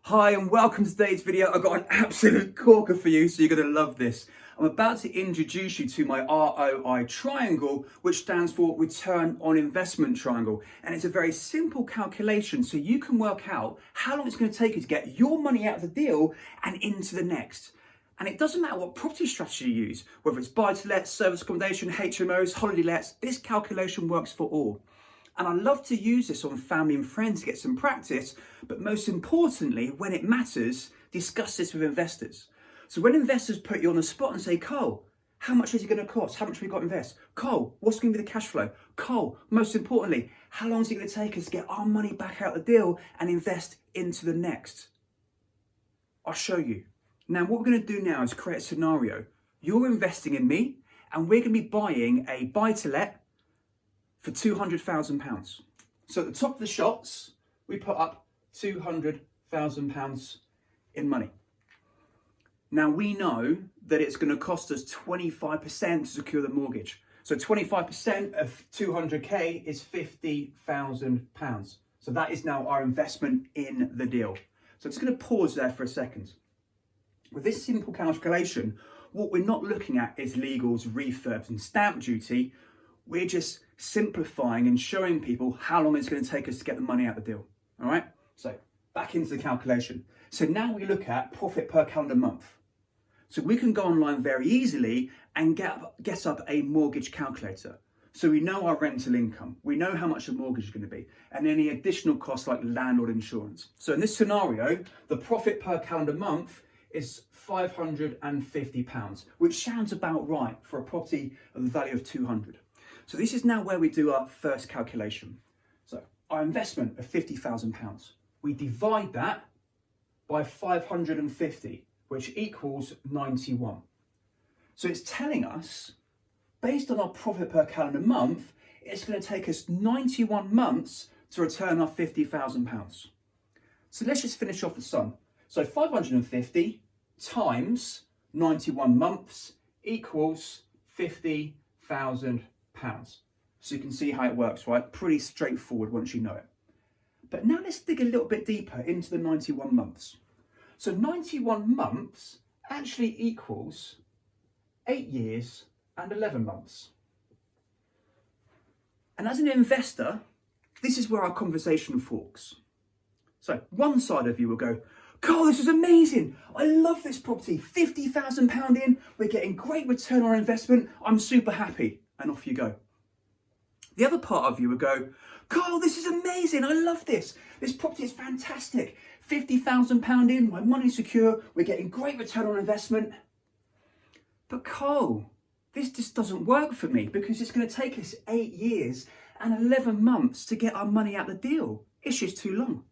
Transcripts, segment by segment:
Hi and welcome to today's video. I've got an absolute corker for you, so you're going to love this. I'm about to introduce you to my ROI triangle, which stands for Return on Investment Triangle. And it's a very simple calculation so you can work out how long it's going to take you to get your money out of the deal and into the next. And it doesn't matter what property strategy you use, whether it's buy-to-let, service accommodation, HMOs, holiday lets, this calculation works for all. And I love to use this on family and friends to get some practice, but most importantly, when it matters, discuss this with investors. So when investors put you on the spot and say, Cole, how much is it going to cost? How much have we got to invest? Cole, what's going to be the cash flow? Cole, most importantly, how long is it going to take us to get our money back out the deal and invest into the next? I'll show you. Now, what we're going to do now is create a scenario. You're investing in me, and we're going to be buying a buy-to-let for £200,000. So at the top of the shots, we put up £200,000 in money. Now we know that it's going to cost us 25% to secure the mortgage. So 25% of 200k is £50,000. So that is now our investment in the deal. So I'm just going to pause there for a second. With this simple calculation, what we're not looking at is legals, refurbs and stamp duty. We're just simplifying and showing people how long it's going to take us to get the money out of the deal. All right, so back into the calculation. So now we look at profit per calendar month. So we can go online very easily and get up a mortgage calculator. So we know our rental income, we know how much the mortgage is going to be, and any additional costs like landlord insurance. So in this scenario, the profit per calendar month is £550, which sounds about right for a property of the value of 200. So this is now where we do our first calculation. So our investment of £50,000, we divide that by 550, which equals 91. So it's telling us, based on our profit per calendar month, it's going to take us 91 months to return our £50,000. So let's just finish off the sum. So 550 times 91 months equals £50,000. So you can see how it works, right? Pretty straightforward once you know it. But now let's dig a little bit deeper into the 91 months. So 91 months actually equals 8 years and 11 months. And as an investor, this is where our conversation forks. So one side of you will go, Carl, this is amazing. I love this property. £50,000 in. We're getting great return on our investment. I'm super happy. And off you go. The other part of you would go, Carl, this is amazing. I love this. This property is fantastic. £50,000 in, my money's secure. We're getting great return on investment. But Carl, this just doesn't work for me because it's going to take us 8 years and 11 months to get our money out the deal. It's just too long.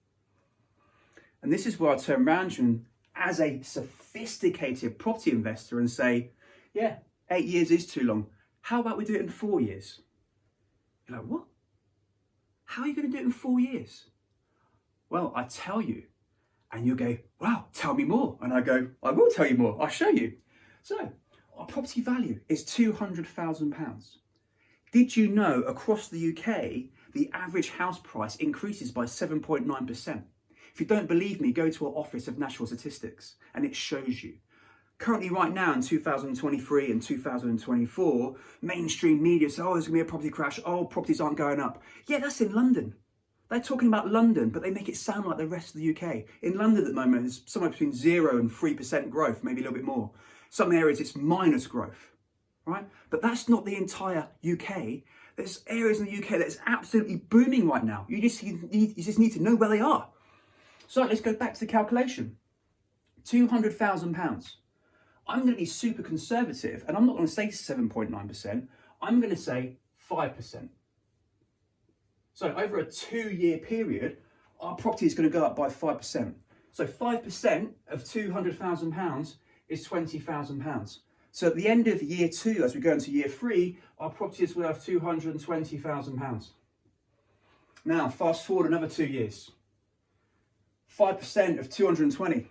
And this is where I turn around to you as a sophisticated property investor and say, yeah, 8 years is too long. How about we do it in 4 years? You're like, what? How are you going to do it in 4 years? Well, I tell you. And you'll go, wow, tell me more. And I go, I will tell you more. I'll show you. So our property value is £200,000. Did you know across the UK, the average house price increases by 7.9%? If you don't believe me, go to our Office of National Statistics and it shows you. Currently, right now in 2023 and 2024, mainstream media say, oh, there's going to be a property crash. Oh, properties aren't going up. Yeah, that's in London. They're talking about London, but they make it sound like the rest of the UK. In London at the moment, it's somewhere between 0 and 3% growth, maybe a little bit more. Some areas it's minus growth, right? But that's not the entire UK. There's areas in the UK that's absolutely booming right now. You just need to know where they are. So let's go back to the calculation. £200,000. I'm going to be super conservative and I'm not going to say 7.9%. I'm going to say 5%. So over a 2-year period, our property is going to go up by 5%. So 5% of £200,000 is £20,000. So at the end of year 2, as we go into year 3, our property is worth £220,000. Now, fast forward another 2 years. 5% of 220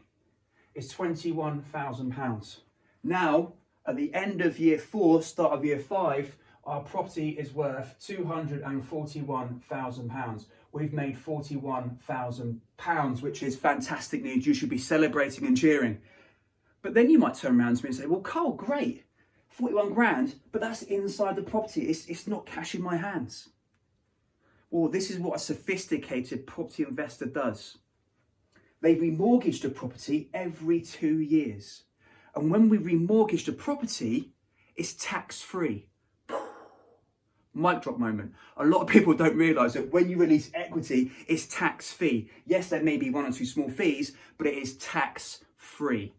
is £21,000. Now, at the end of year 4, start of year 5, our property is worth £241,000, we've made £41,000, which is fantastic news. You should be celebrating and cheering. But then you might turn around to me and say, well, Carl, great, 41 grand, but that's inside the property. It's not cash in my hands. Well, this is what a sophisticated property investor does. They remortgage the property every 2 years. And when we remortgage the property, it's tax-free. Mic drop moment. A lot of people don't realise that when you release equity, it's tax-free. Yes, there may be one or two small fees, but it is tax-free.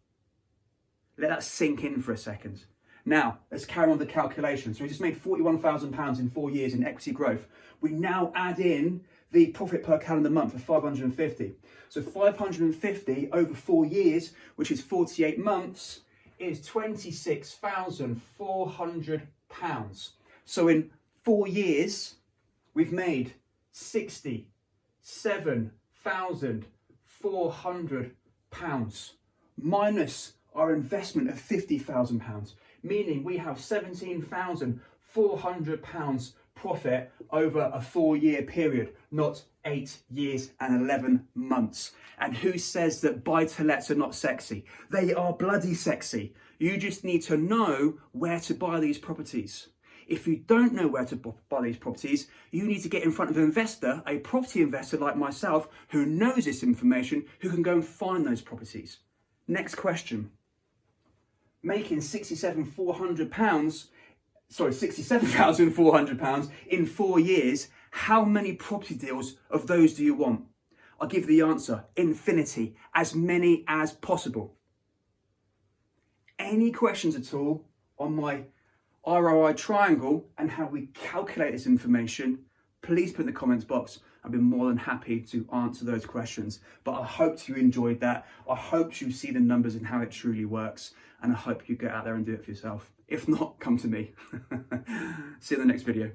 Let that sink in for a second. Now, let's carry on the calculation. So we just made £41,000 in 4 years in equity growth. We now add in the profit per calendar month of 550. So 550 over 4 years, which is 48 months, is £26,400. So in 4 years, we've made £67,400 minus our investment of £50,000, meaning we have £17,400 profit over a 4-year period, not 8 years and 11 months. And who says that buy-to-lets are not sexy? They are bloody sexy. You just need to know where to buy these properties. If you don't know where to buy these properties, you need to get in front of an investor, a property investor like myself, who knows this information, who can go and find those properties. Next question. Making £67,400 in 4 years, how many property deals of those do you want? I'll give you the answer, infinity, as many as possible. Any questions at all on my ROI triangle and how we calculate this information, please put in the comments box. I've been more than happy to answer those questions. But I hope you enjoyed that. I hope you see the numbers and how it truly works. And I hope you get out there and do it for yourself. If not, come to me. See you in the next video.